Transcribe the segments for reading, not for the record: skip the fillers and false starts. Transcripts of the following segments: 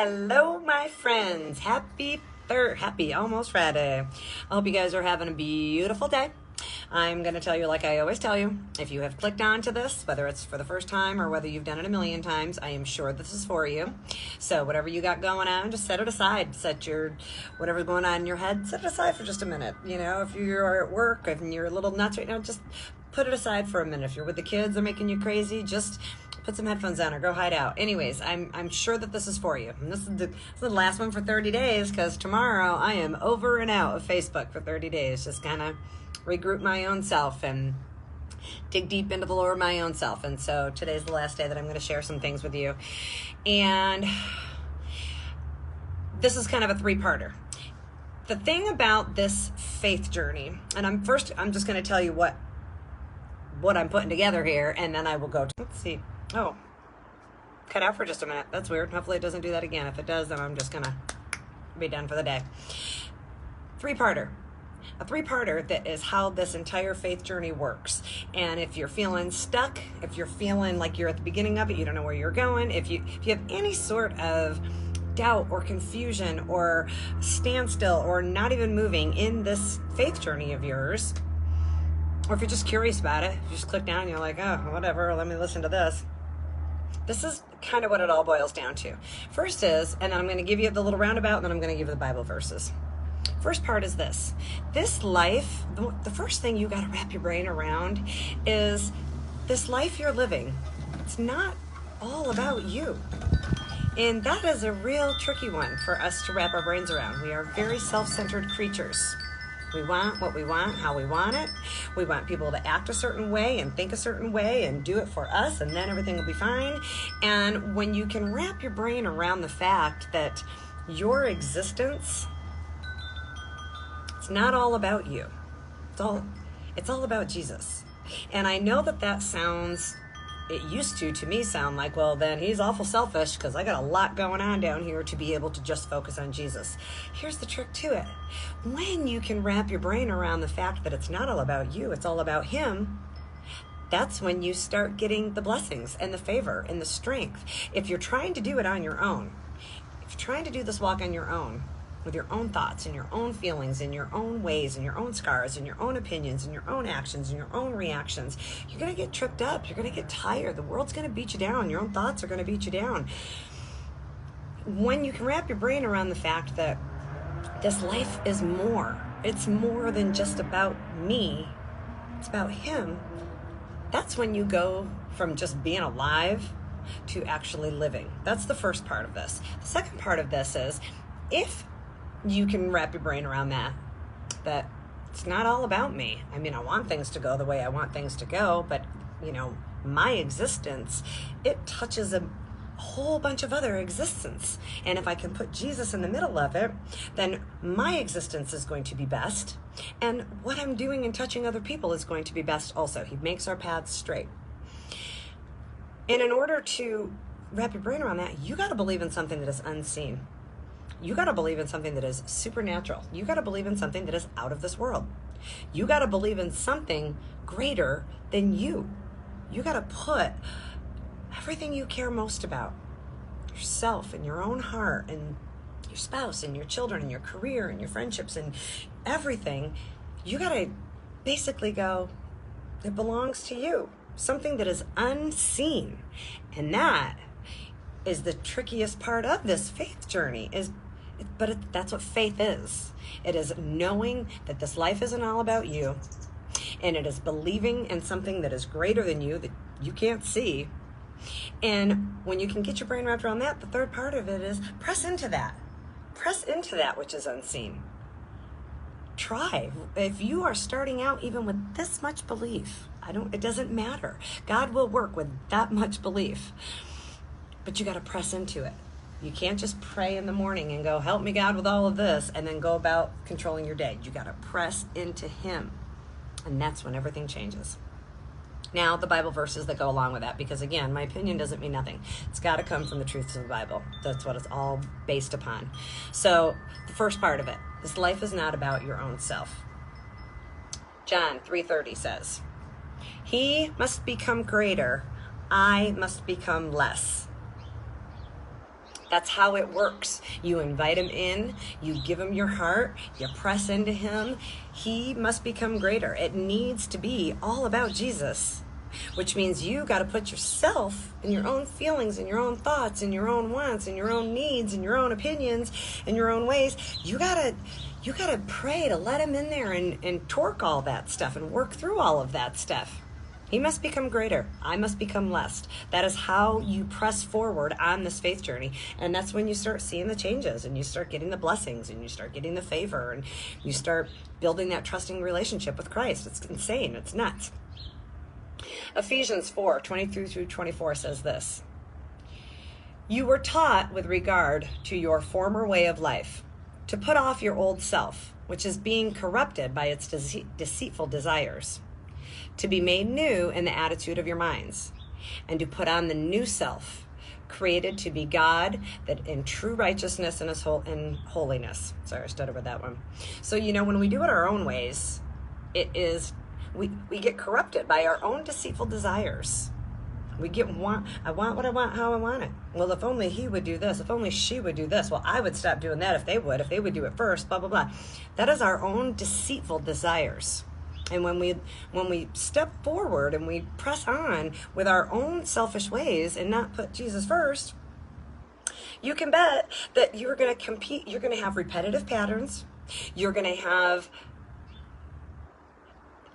Hello, my friends. Happy almost Friday. I hope you guys are having a beautiful day. I'm going to tell you, like I always tell you, if you have clicked onto this, whether it's for the first time or whether you've done it a million times, I am sure this is for you. So whatever you got going on, just set it aside. Whatever's going on in your head, set it aside for just a minute. You know, if you're at work and you're a little nuts right now, just put it aside for a minute. If you're with the kids, they're making you crazy, just put some headphones on or go hide out. Anyways, I'm sure that this is for you. And this is the last one for 30 days because tomorrow I am over and out of Facebook for 30 days. Just kind of regroup my own self and dig deep into the lore of my own self. And so today's the last day that I'm going to share some things with you. And this is kind of a three-parter. The thing about this faith journey, and I'm just going to tell you what I'm putting together here, and then I will go to, let's see. Oh, cut out for just a minute. That's weird. Hopefully it doesn't do that again. If it does, then I'm just going to be done for the day. Three-parter. A three-parter that is how this entire faith journey works. And if you're feeling stuck, if you're feeling like you're at the beginning of it, you don't know where you're going, if you have any sort of doubt or confusion or standstill or not even moving in this faith journey of yours, or if you're just curious about it, you just click down and you're like, oh, whatever, let me listen to this. This is kind of what it all boils down to. First is, and then I'm going to give you the little roundabout, and then I'm going to give you the Bible verses. First part is this. This life, the first thing you got to wrap your brain around is this life you're living. It's not all about you. And that is a real tricky one for us to wrap our brains around. We are very self-centered creatures. We want what we want, how we want it. We want people to act a certain way and think a certain way and do it for us, and then everything will be fine. And when you can wrap your brain around the fact that your existence, it's not all about you. It's all about Jesus. And I know that sounds, it used to me sound like, well, then he's awful selfish because I got a lot going on down here to be able to just focus on Jesus. Here's the trick to it. When you can wrap your brain around the fact that it's not all about you, it's all about him, that's when you start getting the blessings and the favor and the strength. If you're trying to do it on your own, if you're trying to do this walk on your own, with your own thoughts and your own feelings and your own ways and your own scars and your own opinions and your own actions and your own reactions, you're going to get tripped up. You're going to get tired. The world's going to beat you down. Your own thoughts are going to beat you down. When you can wrap your brain around the fact that this life is more, it's more than just about me, it's about him, that's when you go from just being alive to actually living. That's the first part of this. The second part of this is, if you can wrap your brain around that it's not all about me. I mean, I want things to go the way I want things to go, but, you know, my existence, it touches a whole bunch of other existence. And if I can put Jesus in the middle of it, then my existence is going to be best. And what I'm doing and touching other people is going to be best also. He makes our paths straight. And in order to wrap your brain around that, you got to believe in something that is unseen. You got to believe in something that is supernatural. You got to believe in something that is out of this world. You got to believe in something greater than you. You got to put everything you care most about, yourself and your own heart and your spouse and your children and your career and your friendships and everything, you got to basically go, it belongs to you. Something that is unseen. And that is the trickiest part of this faith journey, that's what faith is. It is knowing that this life isn't all about you, and it is believing in something that is greater than you, that you can't see. And when you can get your brain wrapped around that, the third part of it is press into that. Press into that which is unseen. Try. If you are starting out even with this much belief, it doesn't matter. God will work with that much belief. But you got to press into it. You can't just pray in the morning and go, help me God with all of this, and then go about controlling your day. You got to press into him. And that's when everything changes. Now, the Bible verses that go along with that, because again, my opinion doesn't mean nothing. It's got to come from the truths of the Bible. That's what it's all based upon. So the first part of it, this life is not about your own self. John 3:30 says, he must become greater, I must become less. That's how it works. You invite him in, you give him your heart, you press into him. He must become greater. It needs to be all about Jesus, which means you got to put yourself and your own feelings and your own thoughts and your own wants and your own needs and your own opinions and your own ways. You got to pray to let him in there and torque all that stuff and work through all of that stuff. He must become greater. I must become less. That is how you press forward on this faith journey. And that's when you start seeing the changes and you start getting the blessings and you start getting the favor and you start building that trusting relationship with Christ. It's insane. It's nuts. Ephesians 4:23-24 says this: "You were taught with regard to your former way of life to put off your old self, which is being corrupted by its deceitful desires, to be made new in the attitude of your minds, and to put on the new self, created to be God, that in true righteousness and in holiness." Sorry, I stuttered with that one. So, when we do it our own ways, we get corrupted by our own deceitful desires. I want what I want, how I want it. Well, if only he would do this, if only she would do this. Well, I would stop doing that if they would do it first, blah, blah, blah. That is our own deceitful desires. And when we step forward and we press on with our own selfish ways and not put Jesus first, you can bet that you're going to compete. You're going to have repetitive patterns. You're going to have,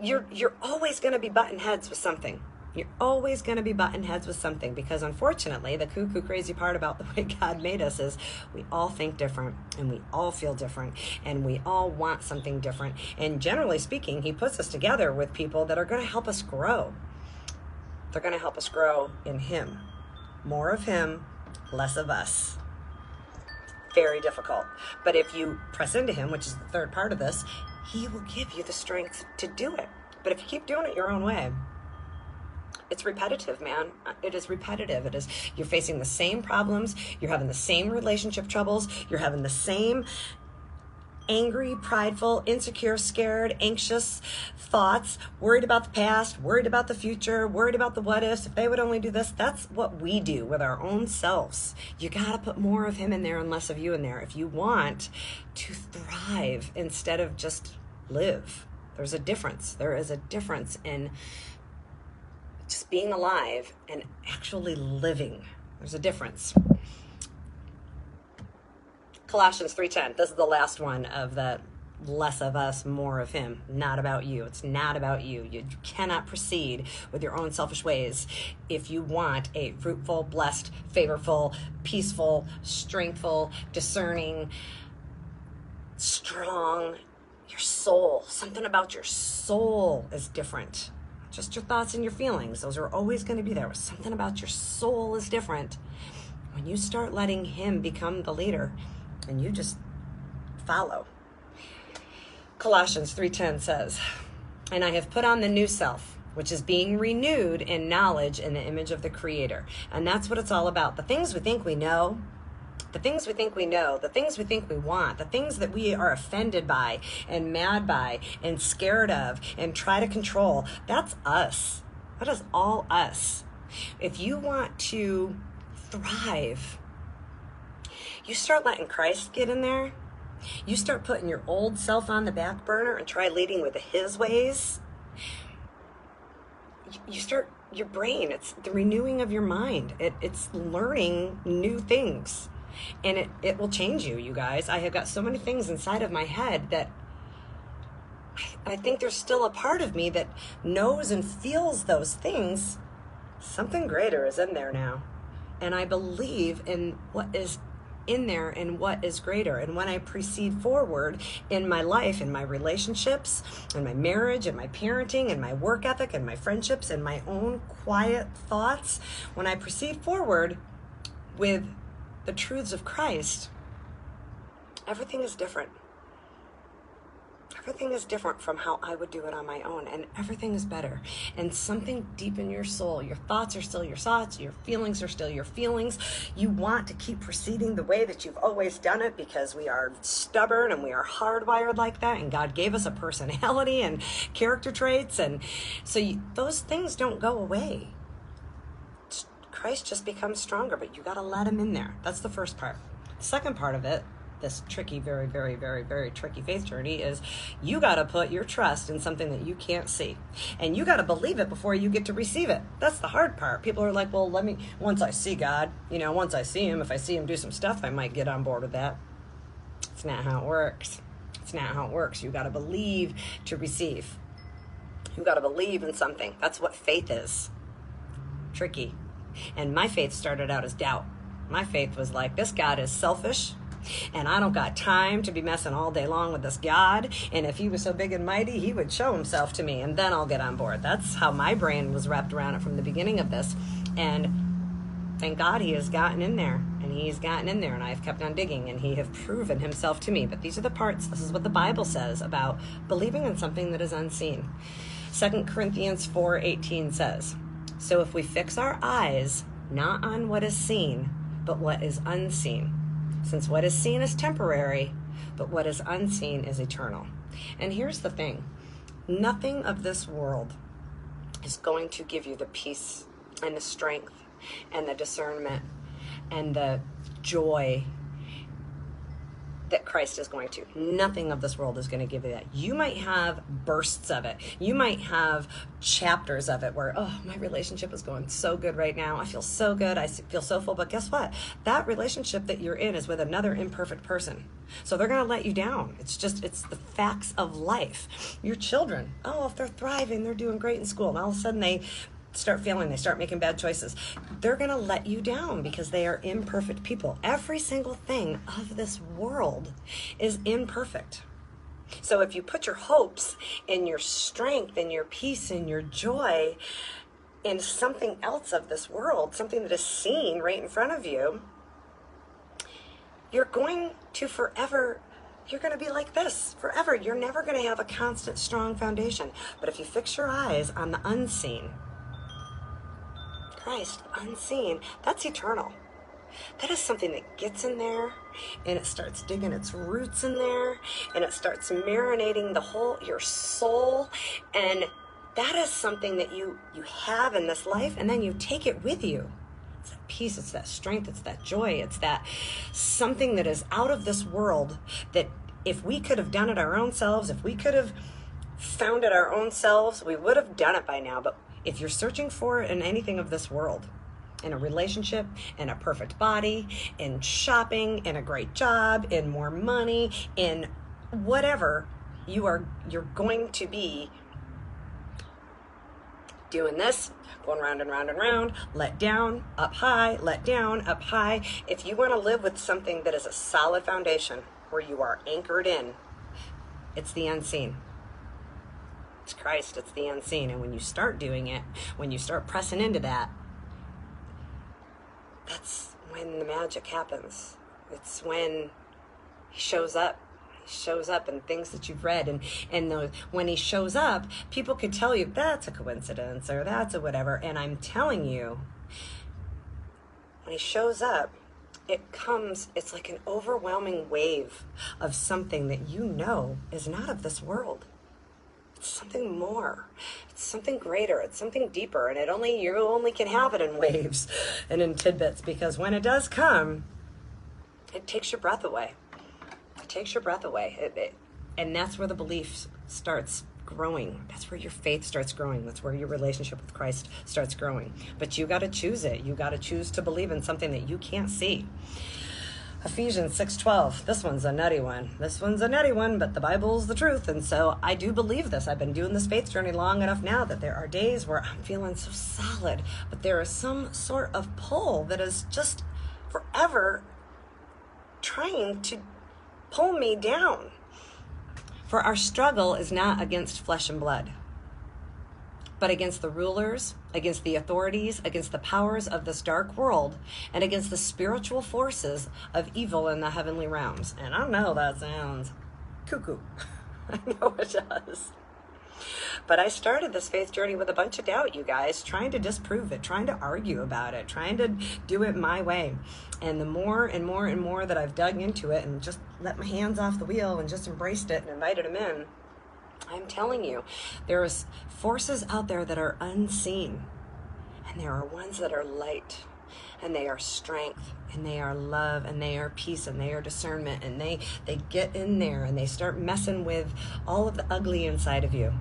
you're always going to be butting heads with something. You're always going to be butting heads with something, because unfortunately, the cuckoo crazy part about the way God made us is we all think different and we all feel different and we all want something different. And generally speaking, he puts us together with people that are going to help us grow. They're going to help us grow in him. More of him, less of us. Very difficult. But if you press into him, which is the third part of this, he will give you the strength to do it. But if you keep doing it your own way, it's repetitive, man. It is repetitive. You're facing the same problems. You're having the same relationship troubles. You're having the same angry, prideful, insecure, scared, anxious thoughts, worried about the past, worried about the future, worried about the what ifs. If they would only do this, that's what we do with our own selves. You got to put more of him in there and less of you in there if you want to thrive instead of just live. There's a difference. There is a difference in just being alive and actually living. There's a difference. Colossians 3:10. This is the last one of the less of us, more of him. Not about you. It's not about you. You cannot proceed with your own selfish ways if you want a fruitful, blessed, favorful, peaceful, strengthful, discerning, strong, your soul. Something about your soul is different. Just your thoughts and your feelings. Those are always going to be there. Something about your soul is different. When you start letting him become the leader and you just follow. Colossians 3:10 says, "And I have put on the new self, which is being renewed in knowledge in the image of the Creator." And that's what it's all about. The things we think we know, the things we think we know, the things we think we want, the things that we are offended by and mad by and scared of and try to control, that's us. That is all us. If you want to thrive, you start letting Christ get in there. You start putting your old self on the back burner and try leading with his ways. You start your brain. It's the renewing of your mind. It's learning new things. And it will change you guys. I have got so many things inside of my head that I think there's still a part of me that knows and feels those things. Something greater is in there now. And I believe in what is in there and what is greater. And when I proceed forward in my life, in my relationships, in my marriage, in my parenting, in my work ethic, in my friendships, in my own quiet thoughts, when I proceed forward with the truths of Christ, everything is different. Everything is different from how I would do it on my own, and everything is better. And something deep in your soul, your thoughts are still your thoughts, your feelings are still your feelings. You want to keep proceeding the way that you've always done it because we are stubborn and we are hardwired like that, and God gave us a personality and character traits, and so those things don't go away. Christ just becomes stronger, but you got to let him in there. That's the first part. The second part of it, this tricky, very, very, very, very tricky faith journey, is you got to put your trust in something that you can't see. And you got to believe it before you get to receive it. That's the hard part. People are like, well, once I see God, once I see him, if I see him do some stuff, I might get on board with that. It's not how it works. It's not how it works. You got to believe to receive. You got to believe in something. That's what faith is. Tricky. And my faith started out as doubt. My faith was like, this God is selfish, and I don't got time to be messing all day long with this God. And if he was so big and mighty, he would show himself to me, and then I'll get on board. That's how my brain was wrapped around it from the beginning of this. And thank God he has gotten in there, and I've kept on digging, and he has proven himself to me. But these are the parts. This is what the Bible says about believing in something that is unseen. 2 Corinthians 4:18 says, so if we fix our eyes not on what is seen, but what is unseen, since what is seen is temporary, but what is unseen is eternal. And here's the thing. Nothing of this world is going to give you the peace and the strength and the discernment and the joy that Christ is going to. Nothing of this world is going to give you that. You might have bursts of it. You might have chapters of it where, oh, my relationship is going so good right now. I feel so good. I feel so full. But guess what? That relationship that you're in is with another imperfect person. So they're going to let you down. It's the facts of life. Your children, oh, if they're thriving, they're doing great in school, and all of a sudden they start failing, they start making bad choices, they're going to let you down because they are imperfect people. Every single thing of this world is imperfect. So if you put your hopes and your strength and your peace and your joy in something else of this world, something that is seen right in front of you, you're going to be like this forever. You're never going to have a constant, strong foundation. But if you fix your eyes on the unseen, Christ, unseen, that's eternal. That is something that gets in there, and it starts digging its roots in there, and it starts marinating your soul, and that is something that you have in this life, and then you take it with you. It's that peace, it's that strength, it's that joy, it's that something that is out of this world, that if we could have done it our own selves, if we could have found it our own selves, we would have done it by now. But if you're searching for it in anything of this world, in a relationship, in a perfect body, in shopping, in a great job, in more money, in whatever, you're going to be doing this, going round and round and round, let down, up high, let down, up high. If you want to live with something that is a solid foundation, where you are anchored in, it's the unseen. It's Christ, it's the unseen. And when you start doing it, when you start pressing into that, that's when the magic happens. It's when he shows up. He shows up in things that you've read. And when he shows up, people could tell you, that's a coincidence, or that's a whatever. And I'm telling you, when he shows up, it's like an overwhelming wave of something that you know is not of this world. It's something more. It's something greater. It's something deeper. And you only can have it in waves and in tidbits, because when it does come, it takes your breath away. It takes your breath away. And that's where the belief starts growing. That's where your faith starts growing. That's where your relationship with Christ starts growing. But you got to choose it. You got to choose to believe in something that you can't see. Ephesians 6:12. This one's a nutty one. But the Bible's the truth. And so I do believe this. I've been doing this faith journey long enough now that there are days where I'm feeling so solid, but there is some sort of pull that is just forever trying to pull me down. For our struggle is not against flesh and blood, but against the rulers, against the authorities, against the powers of this dark world, and against the spiritual forces of evil in the heavenly realms. And I know that sounds cuckoo. I know it does. But I started this faith journey with a bunch of doubt, you guys, trying to disprove it, trying to argue about it, trying to do it my way. And the more and more and more that I've dug into it and just let my hands off the wheel and just embraced it and invited him in, I'm telling you, there's forces out there that are unseen. And there are ones that are light, and they are strength, and they are love, and they are peace, and they are discernment, and they get in there and they start messing with all of the ugly inside of you.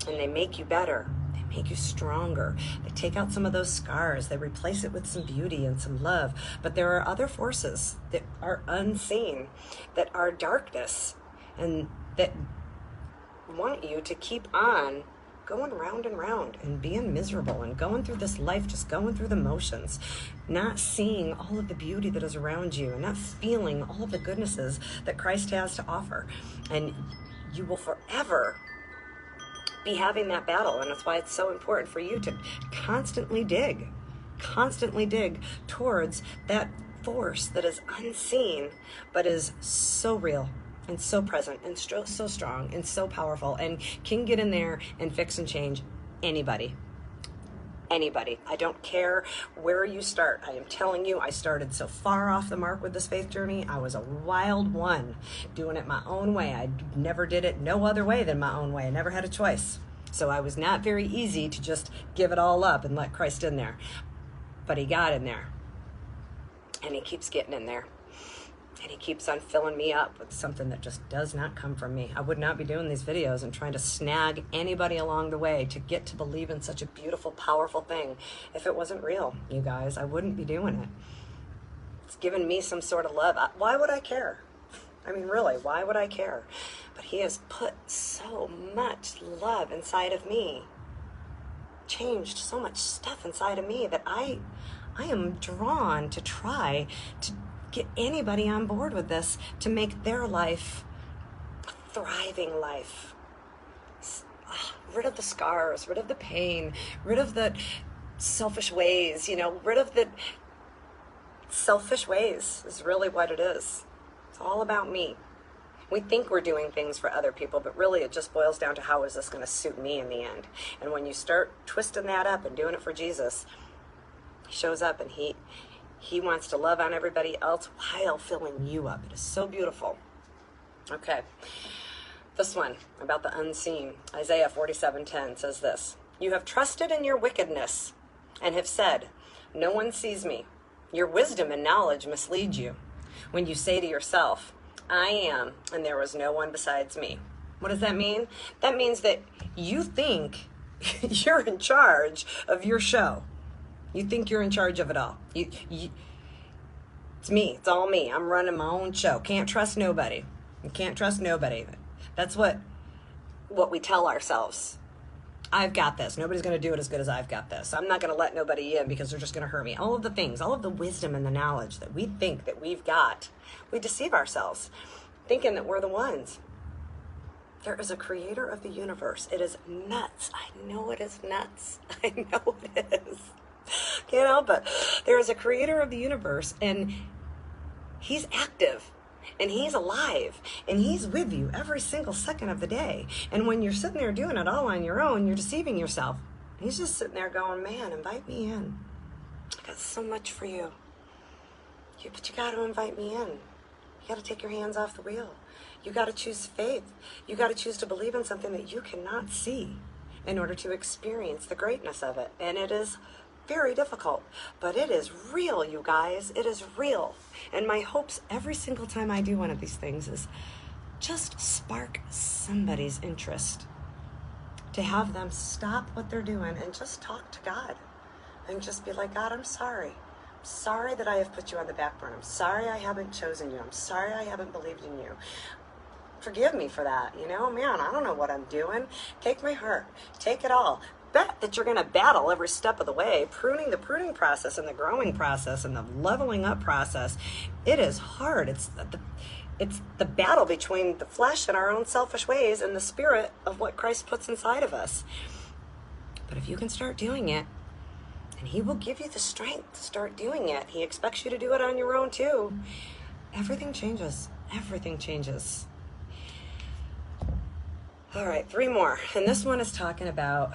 And they make you better. They make you stronger. They take out some of those scars. They replace it with some beauty and some love. But there are other forces that are unseen, that are darkness, and that want you to keep on going round and round and being miserable and going through this life, just going through the motions, not seeing all of the beauty that is around you and not feeling all of the goodnesses that Christ has to offer. And you will forever be having that battle. And that's why it's so important for you to constantly dig towards that force that is unseen, but is so real and so present and so strong and so powerful, and can get in there and fix and change anybody. I don't care where you start. I am telling you, I started so far off the mark with this faith journey. I was a wild one, doing it my own way. I never did it no other way than my own way. I never had a choice. So I was not very easy to just give it all up and let Christ in there. But he got in there, and he keeps getting in there. And he keeps on filling me up with something that just does not come from me. I would not be doing these videos and trying to snag anybody along the way to get to believe in such a beautiful, powerful thing if it wasn't real, you guys. I wouldn't be doing it. It's given me some sort of love. Why would I care? I mean, really, why would I care? But he has put so much love inside of me, changed so much stuff inside of me that I am drawn to try to get anybody on board with this to make their life a thriving life. Rid of the scars, rid of the pain, rid of the selfish ways, rid of the selfish ways is really what it is. It's all about me. We think we're doing things for other people, but really it just boils down to how is this going to suit me in the end. And when you start twisting that up and doing it for Jesus, he shows up and he wants to love on everybody else while filling you up. It is so beautiful. Okay. This one about the unseen. Isaiah 47:10 says this: "You have trusted in your wickedness and have said, 'No one sees me.' Your wisdom and knowledge mislead you when you say to yourself, 'I am, and there was no one besides me.'" What does that mean? That means that you think you're in charge of your show. You think you're in charge of it all. It's me. It's all me. I'm running my own show. Can't trust nobody. You can't trust nobody. That's what we tell ourselves. I've got this. Nobody's going to do it as good as I've got this. I'm not going to let nobody in because they're just going to hurt me. All of the things, all of the wisdom and the knowledge that we think that we've got, we deceive ourselves thinking that we're the ones. There is a creator of the universe. It is nuts. I know it is nuts. I know it is. Can't help it. There is a creator of the universe, and he's active, and he's alive, and he's with you every single second of the day. And when you're sitting there doing it all on your own, you're deceiving yourself. He's just sitting there going, "Man, invite me in. I got so much for you. But you got to invite me in. You got to take your hands off the wheel. You got to choose faith. You got to choose to believe in something that you cannot see in order to experience the greatness of it. And it is very difficult, but it is real, you guys. It is real. And my hopes every single time I do one of these things is just spark somebody's interest, to have them stop what they're doing and just talk to God and just be like, "God, I'm sorry. I'm sorry that I have put you on the back burner. I'm sorry I haven't chosen you. I'm sorry I haven't believed in you. Forgive me for that. Man, I don't know what I'm doing. Take my heart. Take it all." Bet that you're going to battle every step of the way, the pruning process and the growing process and the leveling up process. It is hard. It's the battle between the flesh and our own selfish ways and the spirit of what Christ puts inside of us. But if you can start doing it, and he will give you the strength to start doing it. He expects you to do it on your own too. Everything changes. Everything changes. All right, 3 more. And this one is talking about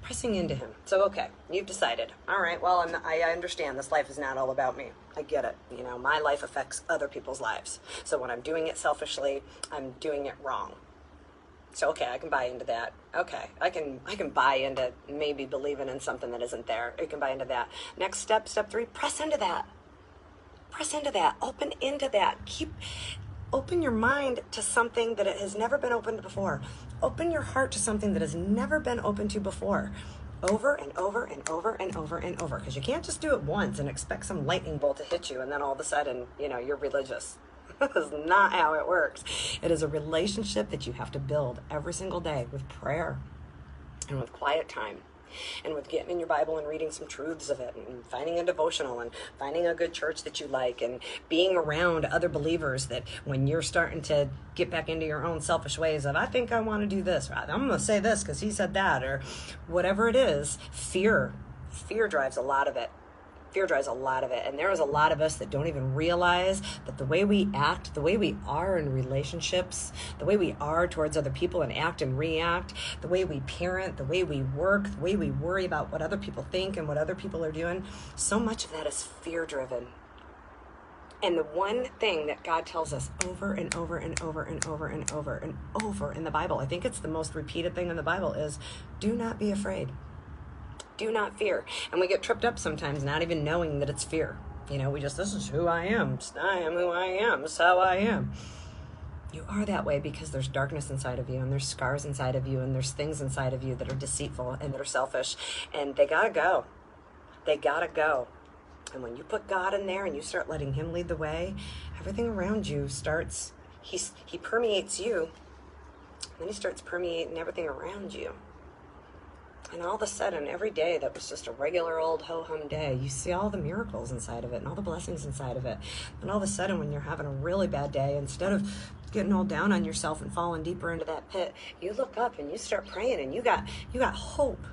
pressing into him. So, okay, you've decided. All right, well, I understand this life is not all about me. I get it. My life affects other people's lives. So when I'm doing it selfishly, I'm doing it wrong. So, okay, I can buy into that. Okay, I can buy into maybe believing in something that isn't there. I can buy into that. Next step, step 3, press into that. Press into that. Open into that. Open your mind to something that it has never been opened before. Open your heart to something that has never been opened to before. Over and over and over and over and over. Because you can't just do it once and expect some lightning bolt to hit you and then all of a sudden, you're religious. That is not how it works. It is a relationship that you have to build every single day with prayer and with quiet time and with getting in your Bible and reading some truths of it and finding a devotional and finding a good church that you like and being around other believers that when you're starting to get back into your own selfish ways of, I think I want to do this, or I'm going to say this because he said that, or whatever it is, fear drives a lot of it. Fear drives a lot of it. And there is a lot of us that don't even realize that the way we act, the way we are in relationships, the way we are towards other people and act and react, the way we parent, the way we work, the way we worry about what other people think and what other people are doing, so much of that is fear driven. And the one thing that God tells us over and over and over and over and over and over in the Bible, I think it's the most repeated thing in the Bible, is do not be afraid. Do not fear. And we get tripped up sometimes not even knowing that it's fear. This is who I am. I am who I am. This is how I am. You are that way because there's darkness inside of you and there's scars inside of you and there's things inside of you that are deceitful and that are selfish. And they gotta go. They gotta go. And when you put God in there and you start letting him lead the way, everything around you starts, he permeates you. And then he starts permeating everything around you. And all of a sudden, every day that was just a regular old ho-hum day, you see all the miracles inside of it and all the blessings inside of it. And all of a sudden, when you're having a really bad day, instead of getting all down on yourself and falling deeper into that pit, you look up and you start praying and you got hope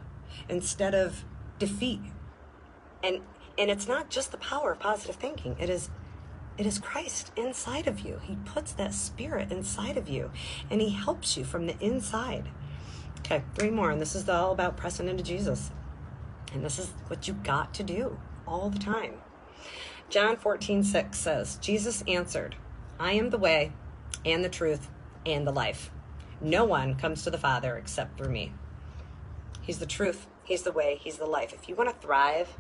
instead of defeat. And it's not just the power of positive thinking. It is Christ inside of you. He puts that spirit inside of you and he helps you from the inside. Okay, 3 more, and this is all about pressing into Jesus. And this is what you got to do all the time. John 14:6 says, Jesus answered, I am the way and the truth and the life. No one comes to the Father except through me. He's the truth. He's the way. He's the life. If you want to thrive,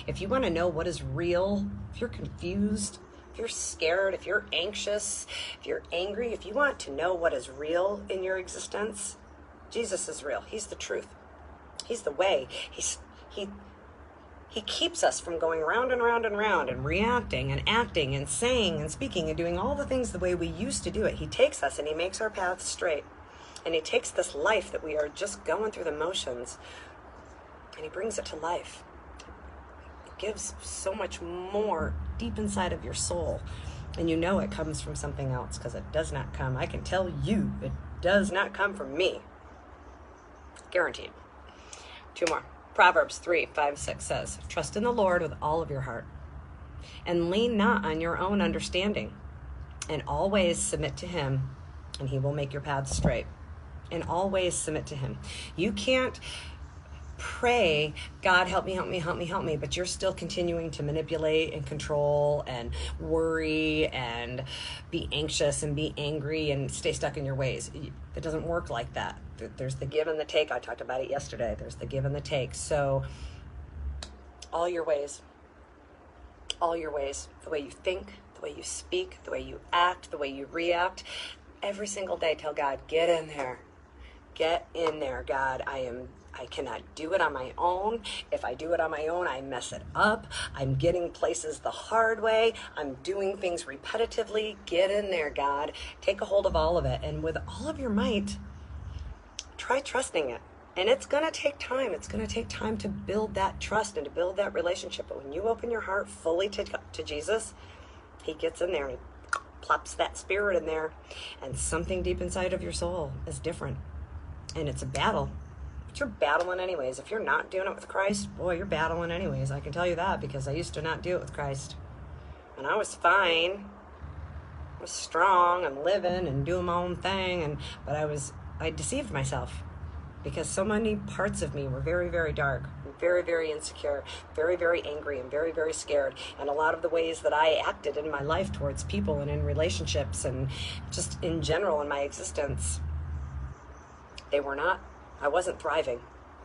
if you want to know what is real, if you're confused, if you're scared, if you're anxious, if you're angry, if you want to know what is real in your existence, Jesus is real. He's the truth. He's the way. He keeps us from going round and round and round and reacting and acting and saying and speaking and doing all the things the way we used to do it. He takes us and he makes our paths straight. And he takes this life that we are just going through the motions and he brings it to life. It gives so much more deep inside of your soul. And it comes from something else because it does not come. I can tell you, it does not come from me. Guaranteed. 2 more. Proverbs 3:5-6 says, trust in the Lord with all of your heart and lean not on your own understanding. And always submit to him and he will make your paths straight. And always submit to him. You can't pray, God, help me, help me, help me, help me, but you're still continuing to manipulate and control and worry and be anxious and be angry and stay stuck in your ways. It doesn't work like that. There's the give and the take. I talked about it yesterday. There's the give and the take. So all your ways, the way you think, the way you speak, the way you act, the way you react, every single day tell God, get in there. Get in there, God. I cannot do it on my own. If I do it on my own, I mess it up. I'm getting places the hard way. I'm doing things repetitively. Get in there, God. Take a hold of all of it. And with all of your might, try trusting it. And it's going to take time. It's going to take time to build that trust and to build that relationship. But when you open your heart fully to Jesus, he gets in there and he plops that spirit in there. And something deep inside of your soul is different. And it's a battle. But you're battling anyways. If you're not doing it with Christ, boy, you're battling anyways. I can tell you that because I used to not do it with Christ. And I was fine. I was strong and living and doing my own thing. But I deceived myself because so many parts of me were very, very dark, very, very insecure, very, very angry, and very, very scared. And a lot of the ways that I acted in my life towards people and in relationships and just in general in my existence They were not. I wasn't thriving.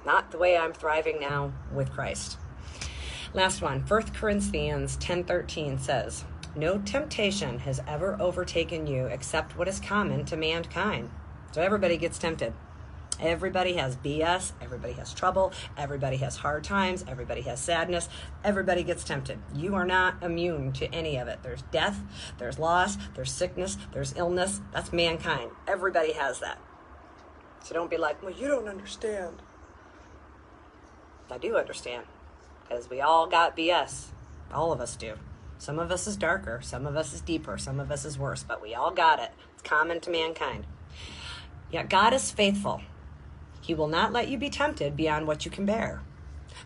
Not the way I'm thriving now with Christ. Last one, 1 Corinthians 10:13 says, "No temptation has ever overtaken you except what is common to mankind." So everybody gets tempted. Everybody has BS. Everybody has trouble. Everybody has hard times. Everybody has sadness. Everybody gets tempted. You are not immune to any of it. There's death, there's loss, there's sickness, there's illness. That's mankind. Everybody has that. So don't be like, well, you don't understand. I do understand. Because we all got BS. All of us do. Some of us is darker. Some of us is deeper. Some of us is worse. But we all got it. It's common to mankind. Yet God is faithful. He will not let you be tempted beyond what you can bear.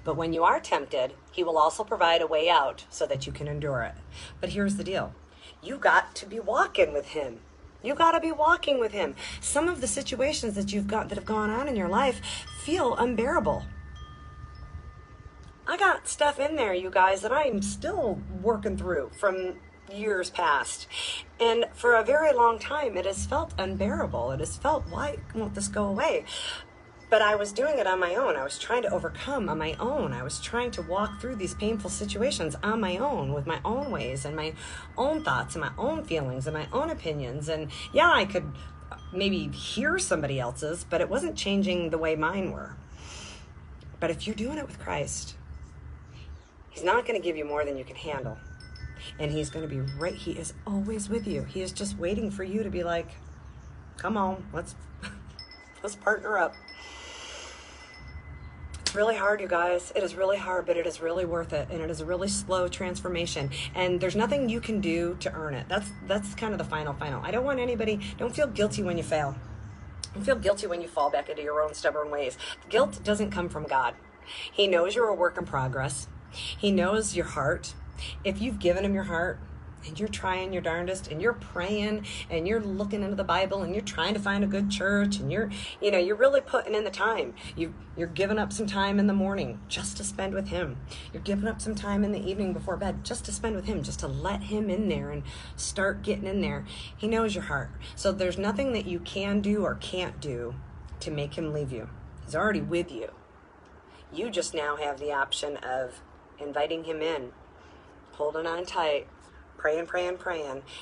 But when you are tempted, he will also provide a way out so that you can endure it. But here's the deal. You got to be walking with him. You got to be walking with him. Some of the situations that have gone on in your life feel unbearable. I got stuff in there, you guys, that I'm still working through from years past. And for a very long time, it has felt unbearable. It has felt, why won't this go away? But I was doing it on my own. I was trying to overcome on my own. I was trying to walk through these painful situations on my own, with my own ways and my own thoughts and my own feelings and my own opinions. And yeah, I could maybe hear somebody else's, but it wasn't changing the way mine were. But if you're doing it with Christ, he's not going to give you more than you can handle. And he's going to be right. He is always with you. He is just waiting for you to be like, come on, let's partner up. It's really hard, you guys. It is really hard, but it is really worth it. And it is a really slow transformation. And there's nothing you can do to earn it. That's kind of the final. I don't want anybody, don't feel guilty when you fail. Don't feel guilty when you fall back into your own stubborn ways. Guilt doesn't come from God. He knows you're a work in progress. He knows your heart. If you've given him your heart and you're trying your darndest and you're praying and you're looking into the Bible and you're trying to find a good church and you're really putting in the time. You're giving up some time in the morning just to spend with him. You're giving up some time in the evening before bed just to spend with him, just to let him in there and start getting in there. He knows your heart. So there's nothing that you can do or can't do to make him leave you. He's already with you. You just now have the option of inviting him in, holding on tight, praying.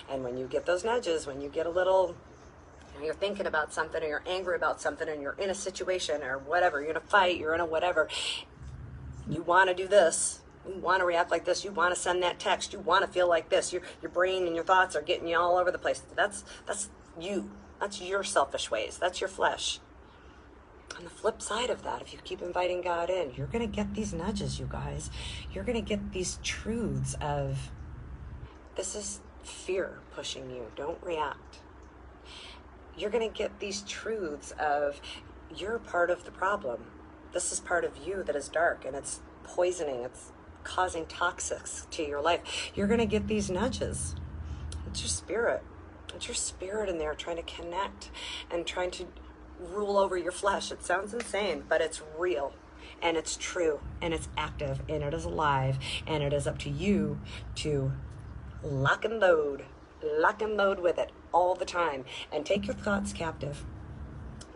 And when you get those nudges, when you get a little, you're thinking about something or you're angry about something and you're in a situation or whatever, you're in a fight, you're in a whatever, you want to do this, you want to react like this, you want to send that text, you want to feel like this, your brain and your thoughts are getting you all over the place. That's you. That's your selfish ways. That's your flesh. On the flip side of that, if you keep inviting God in, you're going to get these nudges, you guys. You're going to get these truths of, this is fear pushing you. Don't react. You're going to get these truths of, you're part of the problem. This is part of you that is dark, and it's poisoning. It's causing toxics to your life. You're going to get these nudges. It's your spirit. It's your spirit in there trying to connect and trying to rule over your flesh. It sounds insane, but it's real and it's true and it's active and it is alive, and it is up to you to lock and load with it all the time and take your thoughts captive.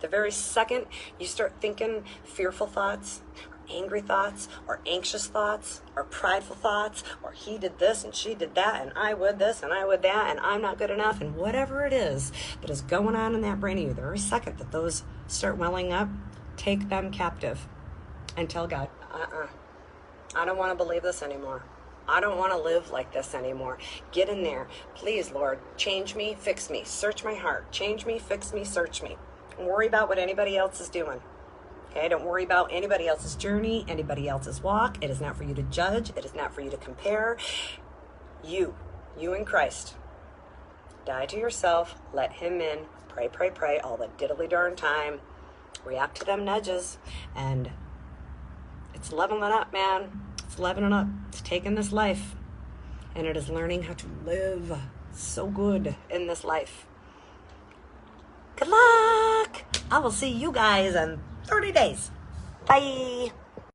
The very second you start thinking fearful thoughts, angry thoughts, or anxious thoughts, or prideful thoughts, or he did this and she did that, and I would this and I would that, and I'm not good enough, and whatever it is that is going on in that brain of you, the very second that those start welling up, take them captive and tell God, I don't want to believe this anymore. I don't want to live like this anymore. Get in there. Please, Lord, change me, fix me, search my heart. Change me, fix me, search me. Don't worry about what anybody else is doing. Okay, don't worry about anybody else's journey, anybody else's walk. It is not for you to judge. It is not for you to compare. You in Christ. Die to yourself. Let him in. Pray all the diddly darn time. React to them nudges. And it's leveling up, man. It's leveling up. It's taking this life. And it is learning how to live so good in this life. Good luck. I will see you guys in 30 days. Bye.